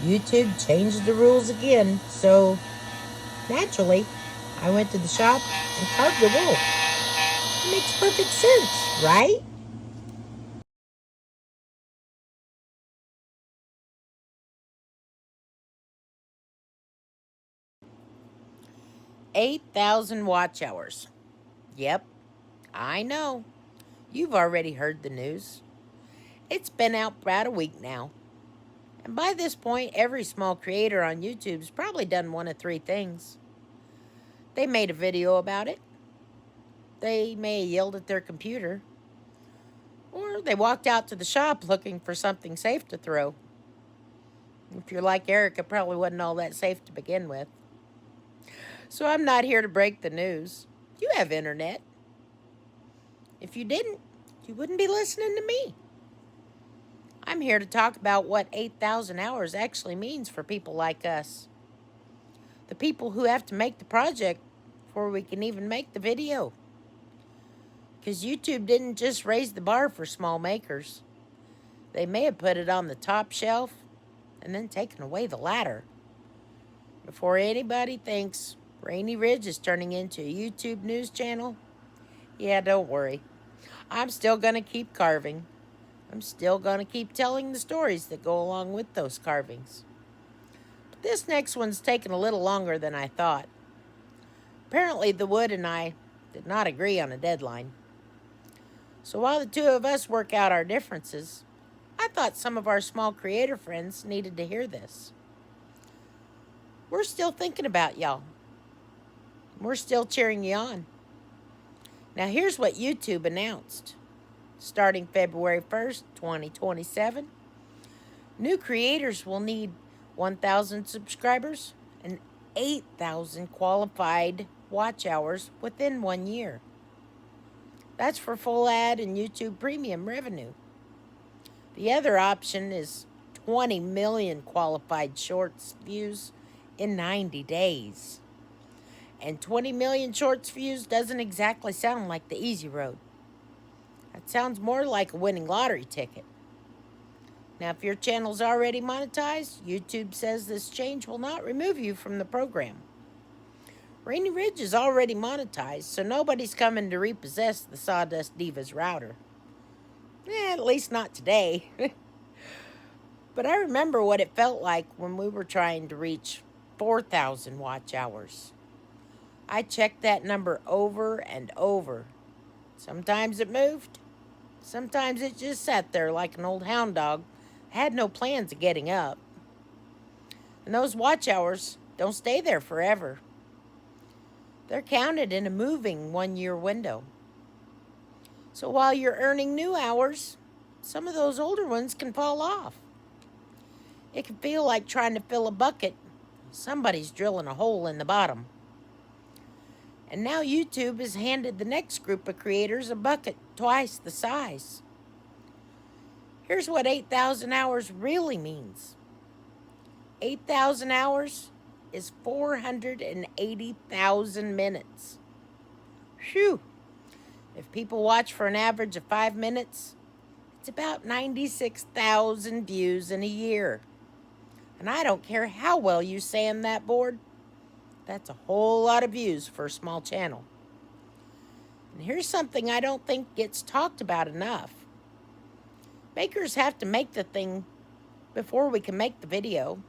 YouTube changed the rules again, so naturally, I went to the shop and carved the wool. It makes perfect sense, right? 8,000 watch hours. Yep, I know. You've already heard the news. It's been out about a week now. And by this point, every small creator on YouTube's probably done one of three things. They made a video about it, they may have yelled at their computer, or they walked out to the shop looking for something safe to throw. If you're like Eric, it probably wasn't all that safe to begin with. So I'm not here to break the news. You have internet. If you didn't, you wouldn't be listening to me. I'm here to talk about what 8,000 hours actually means for people like us. The people who have to make the project before we can even make the video. Because YouTube didn't just raise the bar for small makers. They may have put it on the top shelf and then taken away the ladder. Before anybody thinks Raney Ridge is turning into a YouTube news channel, yeah, don't worry. I'm still going to keep carving. I'm still going to keep telling the stories that go along with those carvings. But this next one's taken a little longer than I thought. Apparently, the wood and I did not agree on a deadline. So while the two of us work out our differences, I thought some of our small creator friends needed to hear this. We're still thinking about y'all. We're still cheering you on. Now here's what YouTube announced. Starting February 1st, 2027, new creators will need 1,000 subscribers and 8,000 qualified watch hours within 1 year. That's for full ad and YouTube Premium revenue. The other option is 20 million qualified shorts views in 90 days. And 20 million shorts views doesn't exactly sound like the easy road. That sounds more like a winning lottery ticket. Now, if your channel's already monetized, YouTube says this change will not remove you from the program. Raney Ridge is already monetized, so nobody's coming to repossess the Sawdust Divas router. At least not today. But I remember what it felt like when we were trying to reach 4,000 watch hours. I checked that number over and over. Sometimes it moved. Sometimes it just sat there like an old hound dog, had no plans of getting up. And those watch hours don't stay there forever. They're counted in a moving 1 year window. So while you're earning new hours, some of those older ones can fall off. It can feel like trying to fill a bucket. Somebody's drilling a hole in the bottom. And now YouTube has handed the next group of creators a bucket twice the size. Here's what 8,000 hours really means. 8,000 hours is 480,000 minutes. Phew! If people watch for an average of 5 minutes, it's about 96,000 views in a year. And I don't care how well you sand that board, that's a whole lot of views for a small channel. And here's something I don't think gets talked about enough. Makers have to make the thing before we can make the video.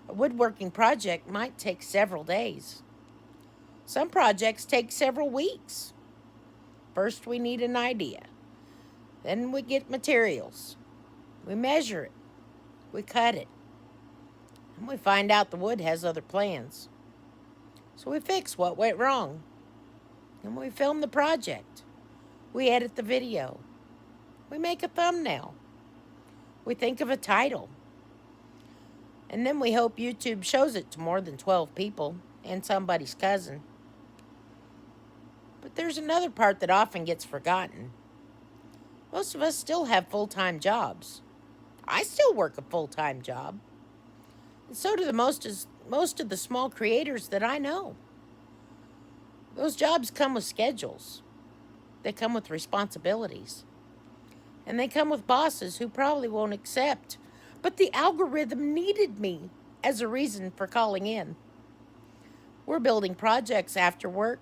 A woodworking project might take several days. Some projects take several weeks. First, we need an idea. Then we get materials. We measure it. We cut it. And we find out the wood has other plans. So we fix what went wrong. And we film the project. We edit the video. We make a thumbnail. We think of a title. And then we hope YouTube shows it to more than 12 people and somebody's cousin. But there's another part that often gets forgotten. Most of us still have full-time jobs. I still work a full-time job. And so do most of the small creators that I know. Those jobs come with schedules. They come with responsibilities. And they come with bosses who probably won't accept But the algorithm needed me as a reason for calling in. We're building projects after work.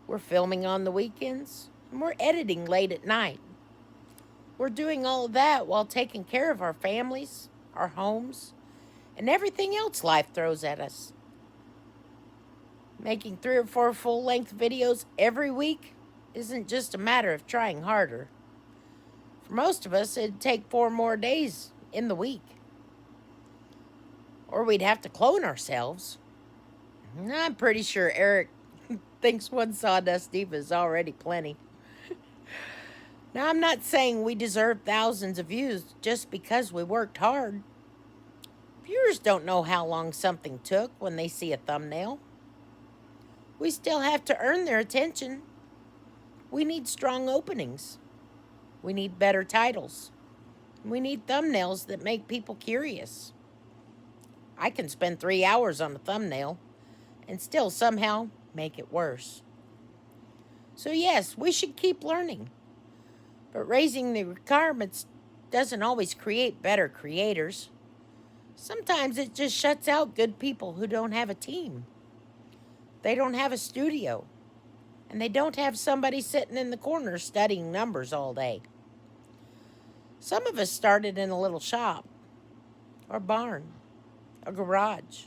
We're filming on the weekends. And we're editing late at night. We're doing all of that while taking care of our families, our homes, and everything else life throws at us. Making 3 or 4 full-length videos every week isn't just a matter of trying harder. For most of us, it'd take 4 more days in the week. Or we'd have to clone ourselves. I'm pretty sure Eric thinks one Sawdust Diva is already plenty. Now, I'm not saying we deserve thousands of views just because we worked hard. Viewers don't know how long something took when they see a thumbnail. We still have to earn their attention. We need strong openings. We need better titles. We need thumbnails that make people curious. I can spend 3 hours on a thumbnail and still somehow make it worse. So yes, we should keep learning. But raising the requirements doesn't always create better creators. Sometimes it just shuts out good people who don't have a team. They don't have a studio. And they don't have somebody sitting in the corner studying numbers all day. Some of us started in a little shop, or barn, a garage,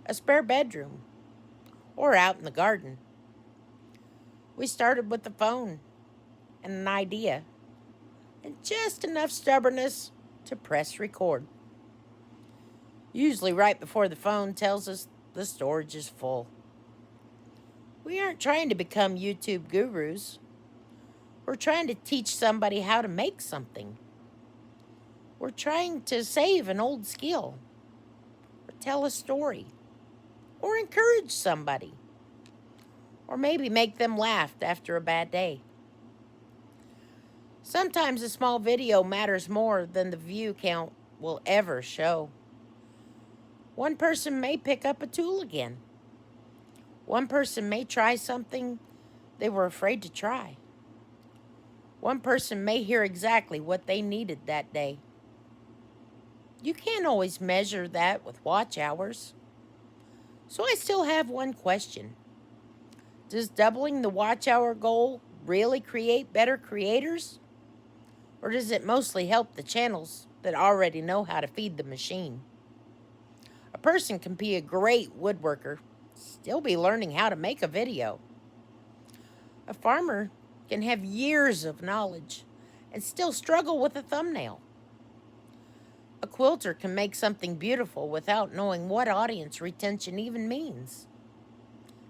a spare bedroom, or out in the garden. We started with a phone and an idea, and just enough stubbornness to press record. Usually right before the phone tells us the storage is full. We aren't trying to become YouTube gurus. We're trying to teach somebody how to make something. We're trying to save an old skill, or tell a story, or encourage somebody, or maybe make them laugh after a bad day. Sometimes a small video matters more than the view count will ever show. One person may pick up a tool again. One person may try something they were afraid to try. One person may hear exactly what they needed that day. You can't always measure that with watch hours. So I still have one question. Does doubling the watch hour goal really create better creators? Or does it mostly help the channels that already know how to feed the machine? A person can be a great woodworker, still be learning how to make a video. A farmer can have years of knowledge and still struggle with a thumbnail. A quilter can make something beautiful without knowing what audience retention even means.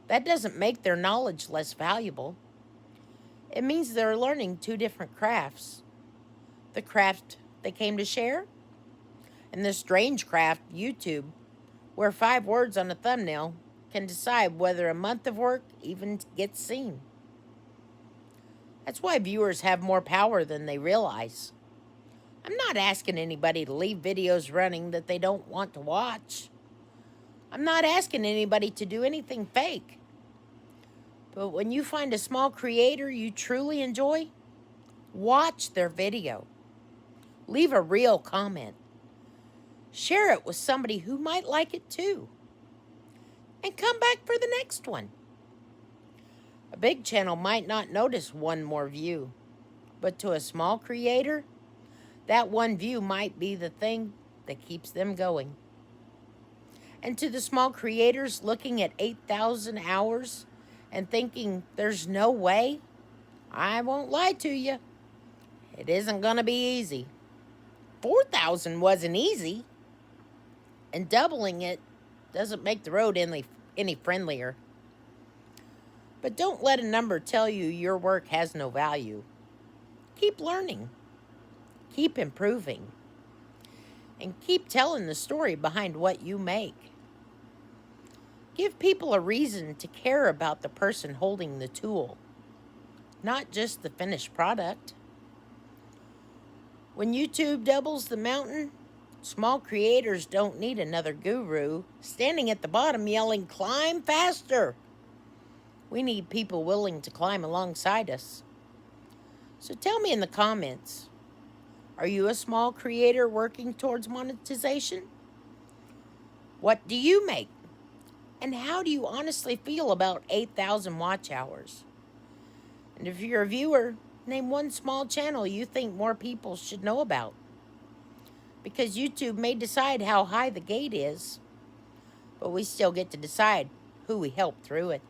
That doesn't make their knowledge less valuable. It means they're learning 2 different crafts. The craft they came to share, and the strange craft, YouTube, where 5 words on a thumbnail can decide whether a month of work even gets seen. That's why viewers have more power than they realize. I'm not asking anybody to leave videos running that they don't want to watch. I'm not asking anybody to do anything fake. But when you find a small creator you truly enjoy, watch their video. Leave a real comment. Share it with somebody who might like it too. And come back for the next one. A big channel might not notice 1 more view, but to a small creator, that 1 view might be the thing that keeps them going. And to the small creators looking at 8,000 hours and thinking there's no way, I won't lie to you. It isn't going to be easy. 4,000 wasn't easy. And doubling it doesn't make the road any friendlier. But don't let a number tell you your work has no value. Keep learning. Keep improving. And keep telling the story behind what you make. Give people a reason to care about the person holding the tool, not just the finished product. When YouTube doubles the mountain, small creators don't need another guru standing at the bottom yelling, "Climb faster!" We need people willing to climb alongside us. So tell me in the comments, Are you a small creator working towards monetization? What do you make? And how do you honestly feel about 8,000 watch hours? And if you're a viewer, name one small channel you think more people should know about. Because YouTube may decide how high the gate is, but we still get to decide who we help through it.